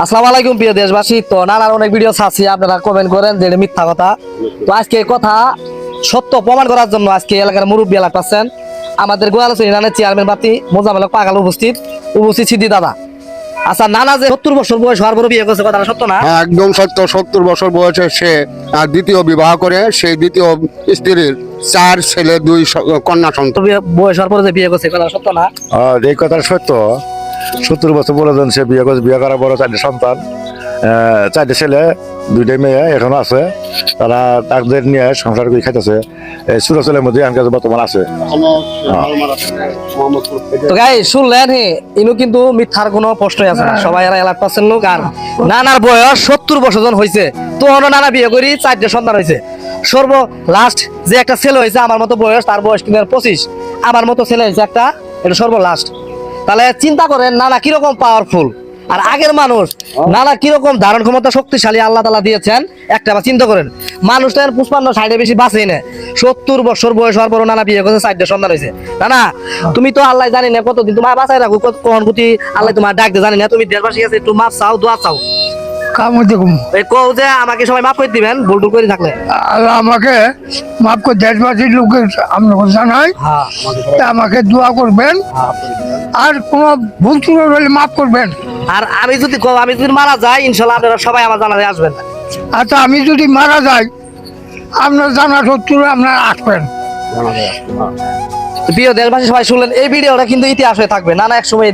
আসসালামু আলাইকুম প্রিয় দেশবাসী। তো নানার অনেক ভিডিও ছাড়ছি, আপনারা কমেন্ট করেন যে এটা মিথ্যা কথা। তো আজকে এই কথা সত্য প্রমাণ করার জন্য আজকে এলাকার মুরব্বী এলাকা পাচ্ছেন আমাদের গোয়ালচুরি নানের চেয়ারম্যান বাতি মোজামেল পাগাল উপস্থিত সিদ্ধি দাদা। আচ্ছা, নানা যে 70 বছর বয়স হওয়ার পরে বিয়ে করছে, কথাটা সত্য না? হ্যাঁ, একদম সত্য। 70 বছর বয়সে সে দ্বিতীয় বিবাহ করে, সেই দ্বিতীয় স্ত্রীর 4 ছেলে 2 কন্যা সন্তান। বয়স হওয়ার পরে যে বিয়ে করছে, কথাটা সত্য না? এই কথা সত্য। 70 বছর বলেছেন সে বিয়ে করছে, বিয়ে করার বড় 4টে সন্তান, 4টে ছেলে 2টাই মেয়ে এখনো আছে। তারা তাদের নিয়ে সংসার করে খাইতেছে। সুরচলের মধ্যে আমার কাছে বর্তমান আছে। তো গাইস শুনলেন, ইনু কিন্তু মিথ্যার কোনো প্রশ্নই আছে না। সবাই এরা এলাকা পাচ্ছেন লোক। আর নানার বয়স 70 বছর জন হয়েছে, তো নানা বিয়ে করি 4টে সন্তান হয়েছে। সর্ব লাস্ট যে একটা ছেলে হয়েছে আমার মতো বয়স, তার বয়স কিন্তু 25। আমার মতো ছেলে হয়েছে একটা, এটা সর্ব লাস্ট। তাহলে চিন্তা করেন নানা কিরকম পাওয়ারফুল, আর আগের মানুষ নানা কিরকম ধারণ ক্ষমতা শক্তিশালী আল্লাহ তাআলা দিয়েছেন। একটা আবার চিন্তা করেন, মানুষ তো 55-60 বেশি বাঁচেই না। 70 বছর বয়স হওয়ার পর নানা বিয়ে করছে, 4টে সন্তান হয়েছে। না, তুমি তো আল্লাহ জানি না কতদিন তোমার বাঁচাই রাখো, কখন কুতি আল্লাহ তোমার ডাক দে জানি না। তুমি দেশবাসী কাছে একটু মাপ চাও, দোয়া চাও। কও যে আমাকে সবাই মাফ করে দিবেন ভুল টুল করে থাকলে। আমাকে মাফ করে দেশবাসীর লোকের আপনাকে জানাই, আমাকে দোয়া করবেন, আর কোনো ভুল ত্রুটি হলে মাফ করবেন। আর আমি যদি মারা যাই, ইনশাল্লাহ আপনারা সবাই আমার জানাতে আসবেন। আচ্ছা, আমি যদি মারা যাই আপনার জানা সত্তর আপনারা আসবেন। প্রিয় দেশবাসী সবাই শুনলেন, এই ভিডিওটা কিন্তু ইতিহাস হয়ে থাকবে। নানা এক সময়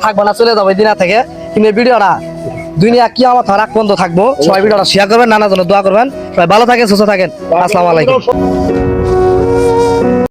থাকবো না, চলে যাবে দিনা থেকে, কিন্তু এই ভিডিওটা দুনিয়া কিয়ামত হওয়ার আগ পর্যন্ত থাকবো। সবাই ভিডিওটা শেয়ার করবেন, নানার জন্য দোয়া করবেন। সবাই ভালো থাকেন, সুস্থ থাকেন। আসসালামু আলাইকুম।